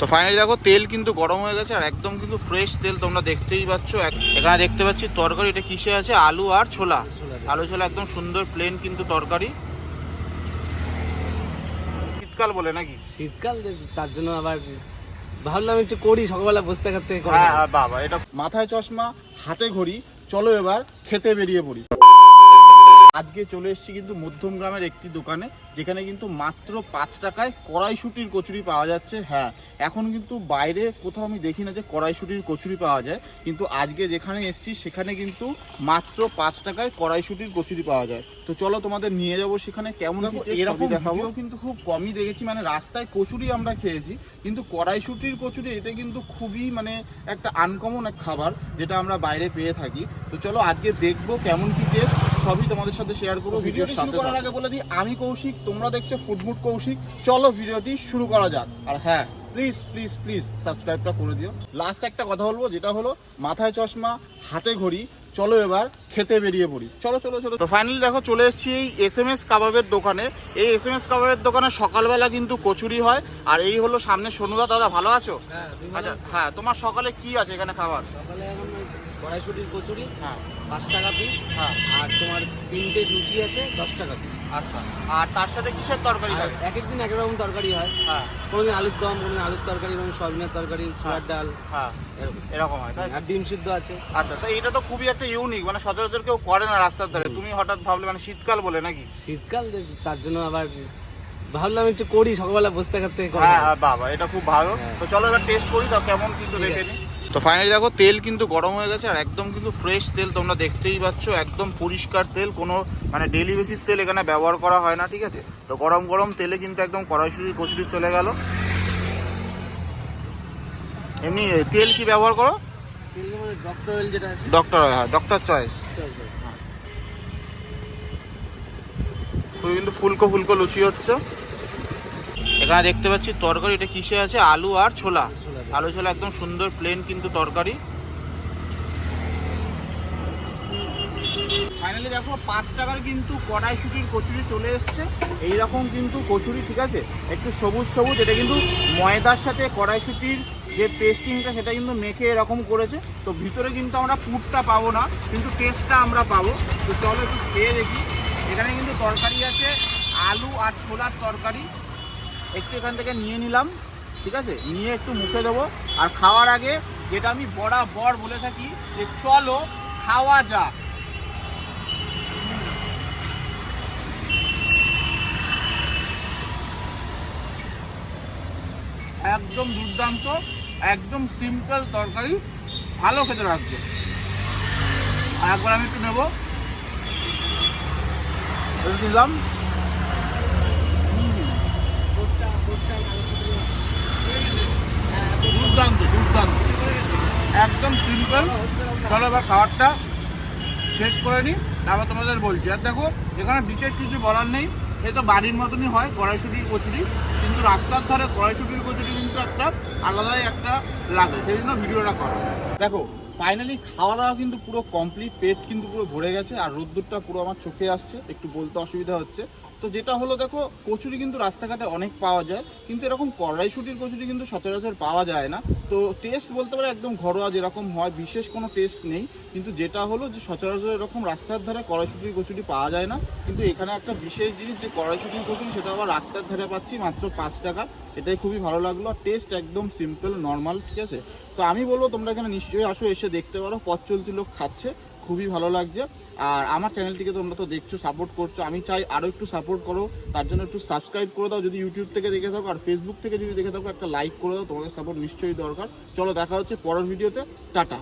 তো ফাইনালি দেখো তেল কিন্তু গরম হয়ে গেছে আর একদম কিন্তু ফ্রেশ তেল তোমরা দেখতেই পাচ্ছ। এখানে দেখতে পাচ্ছি তরকারি, এটা কিসে আছে? আলু আর ছোলা। আলু ছোলা একদম সুন্দর প্লেন কিন্তু তরকারি। শীতকাল বলে নাকি? শীতকাল তার জন্য আবার ভাবলাম একটু করি, সকালবেলা বসতে থাকতে। হ্যাঁ বাবা, এটা মাথায় চশমা হাতে ঘড়ি, চলো এবার খেতে বেরিয়ে পড়ি। আজকে চলে এসেছি কিন্তু মধ্যম গ্রামের একটি দোকানে, যেখানে কিন্তু মাত্র 5 টাকায় কড়াইশুঁটির কচুরি পাওয়া যাচ্ছে। হ্যাঁ, এখন কিন্তু বাইরে কোথাও আমি দেখি না যে কড়াইশুঁটির কচুরি পাওয়া যায়, কিন্তু আজকে যেখানে এসেছি সেখানে কিন্তু মাত্র 5 টাকায় কড়াইশুঁটির কচুরি পাওয়া যায়। তো চলো তোমাদের নিয়ে যাবো সেখানে, কেমন এরকম দেখাবো। কিন্তু খুব কমই দেখেছি, মানে রাস্তায় কচুরি আমরা খেয়েছি, কিন্তু কড়াইশুঁটির কচুরি এটা কিন্তু খুবই মানে একটা আনকমন এক খাবার, যেটা আমরা বাইরে পেয়ে থাকি। তো চলো আজকে দেখবো কেমন কি টেস্ট, সবই তোমাদের সাথে শেয়ার করবো। ভিডিও শুরু করার আগে বলে দিই, আমি কৌশিক, তোমরা দেখছো ফুডমুড কৌশিক। চলো ভিডিওটি শুরু করা যাক। আর হ্যাঁ, প্লিজ প্লিজ প্লিজ সাবস্ক্রাইবটা করে দিও। লাস্ট একটা কথা বলবো, যেটা হলো মাথায় চশমা হাতে ঘড়ি, চলো এবার খেতে বেরিয়ে পড়ি। চলো চলো চলো। তো ফাইনালি দেখো চলে এসেছি এই SMS কাবাবের দোকানে। এই SMS কাবাবের দোকানে সকালবেলা কিন্তু কচুরি হয়। আর এই হলো সামনে সোনুদা। দাদা ভালো আছো? আচ্ছা হ্যাঁ, তোমার সকালে কি আছে এখানে খাবার? সকালে এখন কড়াইশুঁটির কচুরি, হ্যাঁ 5 টাকা পিস। হ্যাঁ, আর তোমার 3টে লুচি আছে 10 টাকা পিস। আচ্ছা, আর তার সাথে কিসের তরকারি আর থাকে? এক একদিন এক এক রকম তরকারি হয়। হ্যাঁ কোনোদিন আলুর দম, কোনোদিন আলুর তরকারি, কোনোদিন সয়াবিনের তরকারি, ছোলার ডাল, হ্যাঁ, এরকম। এরকম হয় তাই? আর ডিম সিদ্ধ আছে। আচ্ছা, তো এটা তো খুবই একটা ইউনিক, মানে সচরাচর কেউ করে না রাস্তার ধারে। তুমি হঠাৎ ভাবলে, মানে শীতকাল বলে নাকি? শীতকাল তার জন্য আবার ভাবলাম একটু করি, সকালবেলা বসতে থাকতে। হ্যাঁ বাবা, এটা খুব ভালো। তো চলো এবার টেস্ট করি, তাও কেমন কিন্তু দেখে নি। তো ফাইনালি দেখো তেল কিন্তু গরম হয়ে গেছে আর একদম কিন্তু ফ্রেশ তেল তোমরা দেখতেই পাচ্ছ, একদম পরিষ্কার তেল, কোনো মানে ডেলি বেসিস তেল এখানে ব্যবহার করা হয় না, ঠিক আছে? তো গরম গরম তেলে কিন্তু একদম কড়াইশুঁটি কচুরি চলে গেল। এমনি তেল কি ব্যবহার করো? ডক্টর অয়েল যেটা আছে। ডক্টর, হ্যাঁ ডক্টর চয়েস। খুবই কিন্তু ফুলকো ফুলকো লুচি হচ্ছে। এখানে দেখতে পাচ্ছি তরকারি, এটা কিসে আছে? আলু আর ছোলা। আলু ছোলা একদম সুন্দর প্লেন কিন্তু তরকারি। ফাইনালি দেখো 5 টাকার কিন্তু কড়াইশুঁটির কচুরি চলে এসছে। এইরকম কিন্তু কচুরি, ঠিক আছে, একটু সবুজ সবুজ। এটা কিন্তু ময়দার সাথে কড়াইশুঁটির যে পেস্টিংটা সেটা কিন্তু মেখে এরকম করেছে। তো ভিতরে কিন্তু আমরা পুরটা পাবো না, কিন্তু টেস্টটা আমরা পাবো। তো চলো একটু খেয়ে দেখি। এখানে কিন্তু তরকারি আছে আলু আর ছোলার তরকারি। একটু এখান থেকে নিয়ে নিলাম, ঠিক আছে, নিয়ে একটু মুখে দেবো। আর খাওয়ার আগে যেটা আমি বরাবর বলে থাকি, যে চলো খাওয়া যাক। একদম দুর্দান্ত, একদম সিম্পল তরকারি, ভালো খেতে লাগছে। আর একবার আমি একটু নেবো, নিলাম। দুর্দান্ত দুর্দান্ত, একদম সিম্পল। চলো এবার খাবারটা শেষ করে নিই, তারপর তোমাদের বলছি। আর দেখো এখানে বিশেষ কিছু বলার নেই, এ তো বাড়ির মতনই হয় কড়াইশুঁটির কচুরি, কিন্তু রাস্তার ধারে কড়াইশুঁটির কচুরি কিন্তু একটা আলাদাই একটা লাগে, সেই জন্য ভিডিওটা করা। দেখো ফাইনালি খাওয়া দাওয়া কিন্তু পুরো কমপ্লিট, পেট কিন্তু পুরো ভরে গেছে। আর রোদ্দুরটা পুরো আমার চোখে আসছে, একটু বলতে অসুবিধা হচ্ছে। তো যেটা হলো, দেখো কচুরি কিন্তু রাস্তাঘাটে অনেক পাওয়া যায়, কিন্তু এরকম কড়াইশুঁটির কচুরি কিন্তু সচরাচর পাওয়া যায় না। তো টেস্ট বলতে পারে একদম ঘরোয়া যেরকম হয়, বিশেষ কোনো টেস্ট নেই। কিন্তু যেটা হলো যে সচরাচর এরকম রাস্তার ধারে কড়াইশুঁটির কচুরি পাওয়া যায় না, কিন্তু এখানে একটা বিশেষ জিনিস, যে কড়াইশুঁটির কচুরি, সেটা আবার রাস্তার ধারে পাচ্ছি মাত্র 5 টাকা। এটাই খুবই ভালো লাগলো। আর টেস্ট একদম সিম্পল নর্মাল, ঠিক আছে? তো আমি বলবো তোমরা এখানে নিশ্চয়ই আসো, এসে দেখতে পারো। পথ চলতি লোক খাচ্ছে, খুবই ভালো লাগছে। আর আমার চ্যানেলটিকে তোমরা তো দেখছো, সাপোর্ট করছো, আমি চাই আরও একটু সাপোর্ট করো। তার জন্য একটু সাবস্ক্রাইব করে দাও যদি ইউটিউব থেকে দেখে থাকো, আর ফেসবুক থেকে যদি দেখে থাকো একটা লাইক করে দাও, তোমাদের সাপোর্ট নিশ্চয়ই দরকার। চলো দেখা হচ্ছে পরের ভিডিওতে, টাটা।